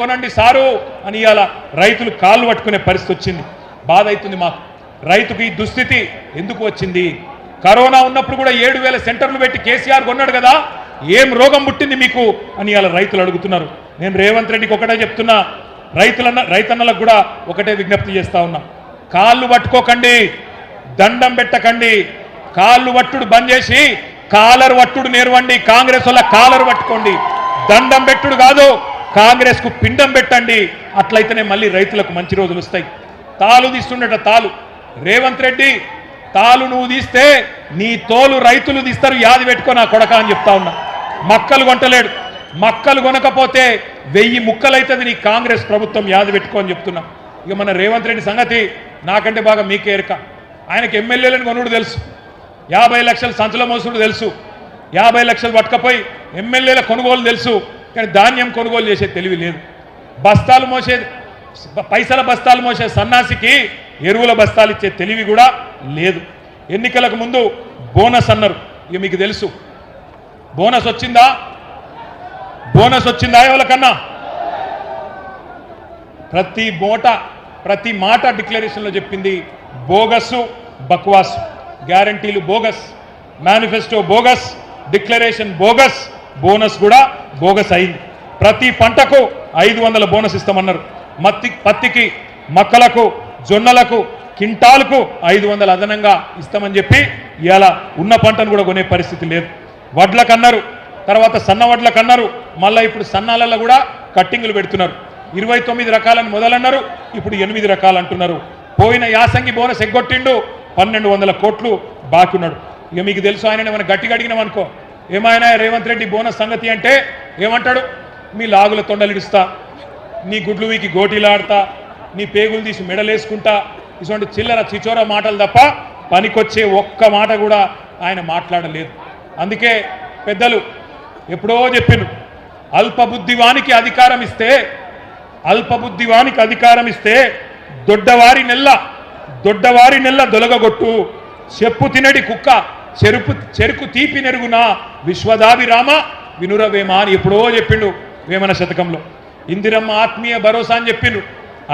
కొనండి సారు అని ఇవాళ రైతులు కాళ్ళు పట్టుకునే పరిస్థితి వచ్చింది. బాధ అవుతుంది మాకు. రైతుకి ఈ దుస్థితి ఎందుకు వచ్చింది? కరోనా ఉన్నప్పుడు కూడా 7,000 సెంటర్లు పెట్టి కేసీఆర్ కొన్నాడు కదా, ఏం రోగం పుట్టింది మీకు అని ఇవాళ రైతులు అడుగుతున్నారు. నేను రేవంత్ రెడ్డికి ఒకటే చెప్తున్నా, రైతన్నలకు కూడా ఒకటే విజ్ఞప్తి చేస్తా ఉన్నా, కాళ్ళు పట్టుకోకండి, దండం పెట్టకండి, కాళ్ళు వట్టుడు బంద్ చేసి కాలర్ వట్టుడు నేర్వండి. కాంగ్రెస్ వల్ల కాలర్ పట్టుకోండి, దండం పెట్టుడు కాదు, కాంగ్రెస్ కు పిండం పెట్టండి. అట్లయితేనే మళ్ళీ రైతులకు మంచి రోజులు వస్తాయి. తాలు తీస్తుండట తాలు, రేవంత్ రెడ్డి తాలు నువ్వు తీస్తే నీ తోలు రైతులు తీస్తారు, యాది పెట్టుకో నా కొడక అని చెప్తా ఉన్నా. మక్కలు కొంటలేడు, మక్కలు కొనకపోతే 1000 ముక్కలైతుంది నీ కాంగ్రెస్ ప్రభుత్వం, యాది పెట్టుకో అని చెప్తున్నా. ఇక మన రేవంత్ రెడ్డి సంగతి నాకంటే బాగా మీకే ఎరక. ఆయనకు ఎమ్మెల్యేలను కొనుడు తెలుసు, 50 లక్షలు సంచుల మోసుడు తెలుసు, 50 లక్షలు పట్టుకపోయి ఎమ్మెల్యేల కొనుగోలు తెలుసు, కానీ ధాన్యం కొనుగోలు చేసే తెలివి లేదు. బస్తాలు మోసే పైసల బస్తాలు మోసే సన్నాసికి ఎరువుల బస్తాలు ఇచ్చే తెలివి కూడా లేదు. ఎన్నికలకు ముందు బోనస్ అన్నారు, ఇక మీకు తెలుసు బోనస్ వచ్చిందా? బోనస్ వచ్చిందా ఎవరికన్నా? ప్రతి మాట డిక్లరేషన్లో చెప్పింది బోగస్సు, బక్వాస్. గ్యారంటీలు bogus, manifesto bogus, declaration bogus, bonus కూడా బోగస్ అయింది. ప్రతి పంటకు 500 బోనస్ ఇస్తామన్నారు. పత్తికి, మక్కలకు, జొన్నలకు, కింటాలకు 500 అదనంగా ఇస్తామని చెప్పి ఇవాళ ఉన్న పంటను కూడా కొనే పరిస్థితి లేదు. వడ్లకు అన్నారు, తర్వాత సన్న వడ్లకు అన్నారు, మళ్ళీ ఇప్పుడు సన్నాలలో కూడా కట్టింగులు పెడుతున్నారు. 29 రకాలను మొదలన్నారు, ఇప్పుడు 8 రకాలు అంటున్నారు. పోయిన యాసంగి బోనస్ ఎగ్గొట్టిండు, 1200 కోట్లు బాకీ ఉన్నాడు. ఇక మీకు తెలుసు, ఆయన ఏమైనా గట్టిగా అడిగినాం అనుకో, ఏమైనా రేవంత్ రెడ్డి బోనస్ సంగతి అంటే ఏమంటాడు? మీ లాగుల తొండలిడుస్తా, నీ గుడ్లు వీకి గోటీలాడతా, నీ పేగులు తీసి మెడలేసుకుంటా, ఇటువంటి చిల్లర చిచోర మాటలు తప్ప పనికొచ్చే ఒక్క మాట కూడా ఆయన మాట్లాడలేదు. అందుకే పెద్దలు ఎప్పుడో చెప్పిండ్రు, అల్పబుద్ధివానికి అధికారం ఇస్తే దొడ్డవారి నెల్ల దొలగగొట్టు, చెప్పు తినడి కుక్క చెరుకు తీపి నెరుగునా, విశ్వదాభిరామ వినురవేమ అని ఎప్పుడో చెప్పిండు వేమన శతకంలో. ఇందిరమ్మ ఆత్మీయ భరోసా అని చెప్పిండ్రు,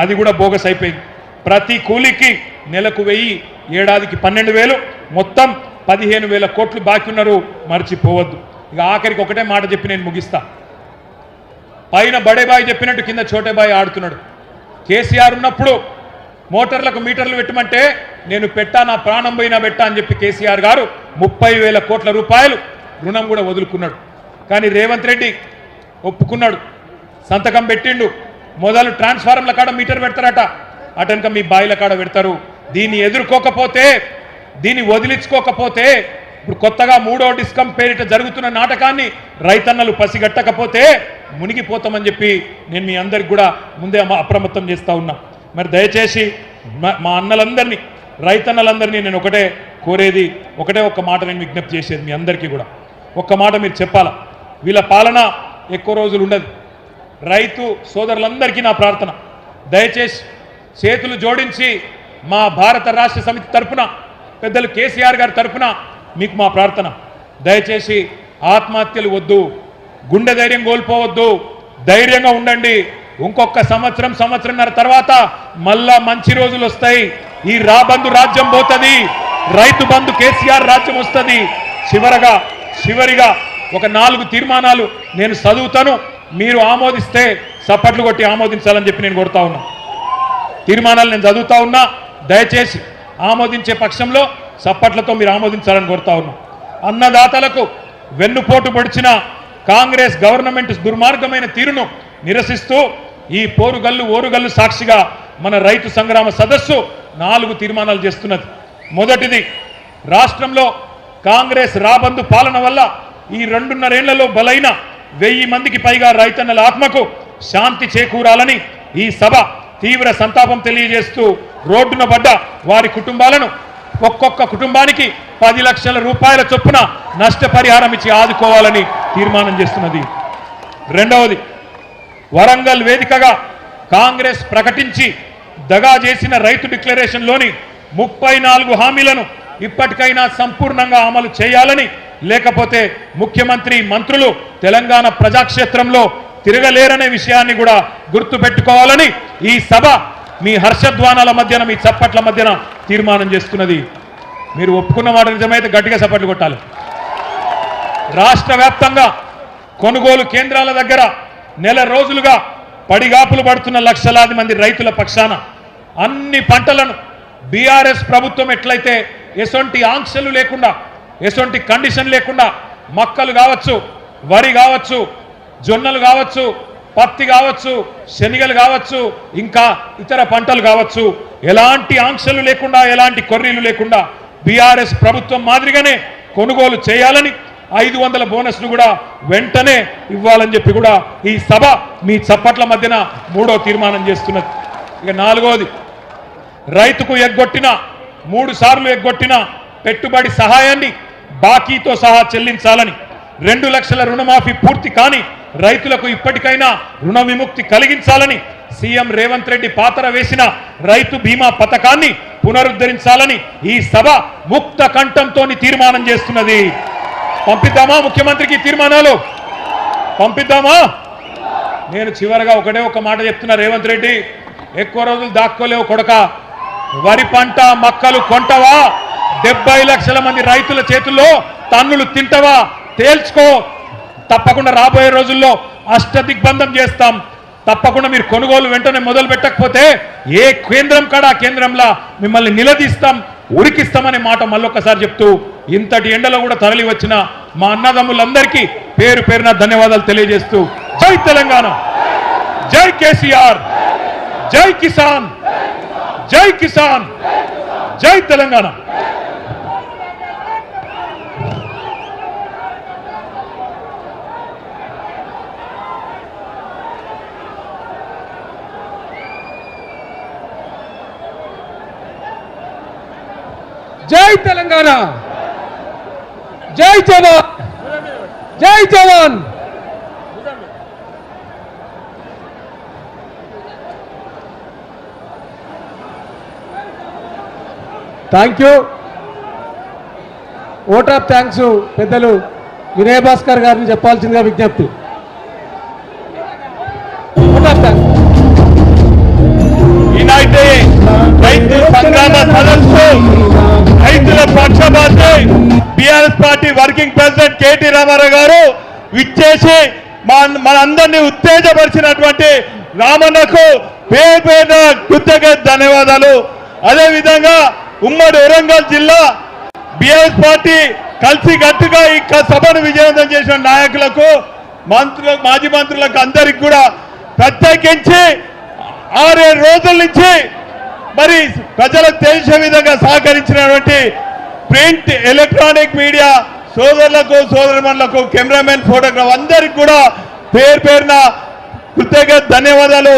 అది కూడా బోగస్ అయిపోయింది. ప్రతి కూలికి నెలకు 1000, ఏడాదికి 12,000, మొత్తం 15,000 కోట్లు బాకీ ఉన్నారు, మర్చిపోవద్దు. ఇక ఆఖరికి ఒకటే మాట చెప్పి నేను ముగిస్తా. పైన బడేబాయి చెప్పినట్టు కింద చోటేబాయి ఆడుతున్నాడు. కేసీఆర్ ఉన్నప్పుడు మోటార్లకు మీటర్లు పెట్టమంటే నేను పెట్టా, నా ప్రాణం పోయినా పెట్టా అని చెప్పి కేసీఆర్ గారు 30,000 కోట్ల రూపాయలు రుణం కూడా వదులుకున్నాడు. కానీ రేవంత్ రెడ్డి ఒప్పుకున్నాడు, సంతకం పెట్టిండు. మొదలు ట్రాన్స్ఫార్మర్ల కాడ మీటర్ పెడతారట, అటెనక మీ బాయిల కాడ పెడతారు. దీన్ని ఎదుర్కోకపోతే, దీన్ని వదిలించుకోకపోతే, ఇప్పుడు కొత్తగా 3వ డిస్కమ్ పేరిట జరుగుతున్న నాటకాన్ని రైతన్నలు పసిగట్టకపోతే మునిగిపోతామని చెప్పి నేను మీ అందరికి కూడా ముందే అప్రమత్తం చేస్తూ ఉన్నా. మరి దయచేసి మా అన్నలందరినీ, రైతన్నలందరినీ నేను ఒకటే కోరేది, ఒక్క మాట నేను విజ్ఞప్తి చేసేది మీ అందరికీ కూడా ఒక్క మాట మీరు చెప్పాలా. వీళ్ళ పాలన ఎక్కువ రోజులు ఉండదు. రైతు సోదరులందరికీ నా ప్రార్థన, దయచేసి చేతులు జోడించి మా భారత రాష్ట్ర సమితి తరఫున, పెద్దలు కేసీఆర్ గారి తరఫున మీకు మా ప్రార్థన, దయచేసి ఆత్మహత్యలు వద్దు, గుండె ధైర్యం కోల్పోవద్దు, ధైర్యంగా ఉండండి. ఇంకొక సంవత్సరంన్నర తర్వాత మళ్ళా మంచి రోజులు వస్తాయి. ఈ రాబందు రాజ్యం పోతుంది, రైతు బంధు కేసీఆర్ రాజ్యం వస్తుంది. చివరిగా ఒక 4 తీర్మానాలు నేను చదువుతాను, మీరు ఆమోదిస్తే చప్పట్లు కొట్టి ఆమోదించాలని చెప్పి నేను కోరుతా ఉన్నా. తీర్మానాలు నేను చదువుతా ఉన్నా, దయచేసి ఆమోదించే పక్షంలో చప్పట్లతో మీరు ఆమోదించాలని కోరుతా ఉన్నా. అన్నదాతలకు వెన్నుపోటు పొడిచిన కాంగ్రెస్ గవర్నమెంట్ దుర్మార్గమైన తీరును నిరసిస్తూ ఈ ఓరుగల్లు సాక్షిగా మన రైతు సంగ్రామ సదస్సు 4 తీర్మానాలు చేస్తున్నది. మొదటిది, రాష్ట్రంలో కాంగ్రెస్ రాబందు పాలన వల్ల ఈ 2.5 ఏళ్లలో బలైన 1000 మందికి పైగా రైతన్నల ఆత్మకు శాంతి చేకూరాలని ఈ సభ తీవ్ర సంతాపం తెలియజేస్తూ రోడ్డున పడ్డ వారి కుటుంబాలను ఒక్కొక్క కుటుంబానికి 10 లక్షల రూపాయల చొప్పున నష్టపరిహారం ఇచ్చి ఆదుకోవాలని తీర్మానం చేస్తున్నది. రెండవది, వరంగల్ వేదికగా కాంగ్రెస్ ప్రకటించి దగా చేసిన రైతు డిక్లరేషన్లోని 34 హామీలను ఇప్పటికైనా సంపూర్ణంగా అమలు చేయాలని, లేకపోతే ముఖ్యమంత్రి, మంత్రులు తెలంగాణ ప్రజాక్షేత్రంలో తిరగలేరనే విషయాన్ని కూడా గుర్తు పెట్టుకోవాలని ఈ సభ మీ హర్షధ్వానాల మధ్యన మీ చప్పట్ల మధ్యన తీర్మానం చేస్తున్నది. మీరు ఒప్పుకున్న మాట నిజమైతే గట్టిగా చప్పట్లు కొట్టాలి. రాష్ట్ర వ్యాప్తంగా కొనుగోలు కేంద్రాల దగ్గర నెల రోజులుగా పడిగాపులు పడుతున్న లక్షలాది మంది రైతుల పక్షాన అన్ని పంటలను బీఆర్ఎస్ ప్రభుత్వం ఎట్లయితే ఎసొంటి ఆంక్షలు లేకుండా ఎసొంటి కండిషన్ లేకుండా మక్కలు కావచ్చు, వరి కావచ్చు, జొన్నలు కావచ్చు, పత్తి కావచ్చు, శనగలు కావచ్చు, ఇంకా ఇతర పంటలు కావచ్చు, ఎలాంటి ఆంక్షలు లేకుండా ఎలాంటి కొర్రీలు లేకుండా బీఆర్ఎస్ ప్రభుత్వం మాదిరిగానే కొనుగోలు చేయాలని 500 బోనస్ను కూడా వెంటనే ఇవ్వాలని చెప్పి కూడా ఈ సభ మీ చప్పట్ల మధ్యన 3వ తీర్మానం చేస్తున్నది. ఇక 4వది, రైతుకు ఎగ్గొట్టిన 3 సార్లు ఎగ్గొట్టిన పెట్టుబడి సహాయాన్ని బాకీతో సహా చెల్లించాలని, 2 లక్షల రుణమాఫీ పూర్తి కాని రైతులకు ఇప్పటికైనా రుణ విముక్తి కలిగించాలని, సీఎం రేవంత్ రెడ్డి పాతర వేసిన రైతు బీమా పథకాన్ని పునరుద్ధరించాలని ఈ సభ ముక్త కంఠంతో తీర్మానం చేస్తున్నది. పంపిద్దామా ముఖ్యమంత్రికి తీర్మానాలు? పంపిద్దామా? నేను చివరగా ఒక మాట చెప్తున్నా, రేవంత్ రెడ్డి ఎక్కువ రోజులు దాక్కోలేవు కొడక. వరి పంట మక్కలు కొంటవా? 70 లక్షల మంది రైతుల చేతుల్లో తన్నులు తింటవా? తేల్చుకో. తప్పకుండా రాబోయే రోజుల్లో అష్టదిగ్బంధం చేస్తాం. తప్పకుండా మీరు కొనుగోలు వెంటనే మొదలు పెట్టకపోతే ఏ కేంద్రం కాడా కేంద్రంలా మిమ్మల్ని నిలదీస్తాం, ఉరికిస్తామనే మాట మళ్ళొక్కసారి చెప్తూ ఇంతటి ఎండలో కూడా తరలి వచ్చిన మా అన్నదమ్ములందరికీ పేరు పేరున ధన్యవాదాలు తెలియజేస్తూ జై తెలంగాణ, జై కేసీఆర్, జై కిసాన్, జై కిసాన్, జై తెలంగాణ. జై తెలంగాణ, జై జవాన్, జై జవాన్. Thank you. Vote of thanks పెద్దలు వినయ్ భాస్కర్ గారిని చెప్పాల్సిందిగా విజ్ఞప్తి. Vote of thanks. ఈనాటి రైతు సంగ్రామ సదస్సు రైతుల పక్షపాతి BRS party working president KT Rama Rao గారు విచ్చేసి మనందరినీ ఉత్తేజపరిచినటువంటి రామన్నకు పేరు పేరున కృతజ్ఞత ధన్యవాదాలు. అదేవిధంగా ఉమ్మడి వరంగల్ జిల్లా బీఆర్ఎస్ పార్టీ కలిసి గట్టుగా ఈ సభను విజయవంతం చేసిన నాయకులకు, మంత్రులకు, మాజీ మంత్రులకు అందరికి కూడా ప్రత్యేకించి 6-7 రోజుల నుంచి మరి ప్రజలకు తెలిసే విధంగా సహకరించినటువంటి ప్రింట్ ఎలక్ట్రానిక్ మీడియా సోదరులకు, సోదరిమణులకు, కెమెరామెన్, ఫోటోగ్రాఫర్ అందరికి కూడా పేరు పేరున కృతజ్ఞత ధన్యవాదాలు.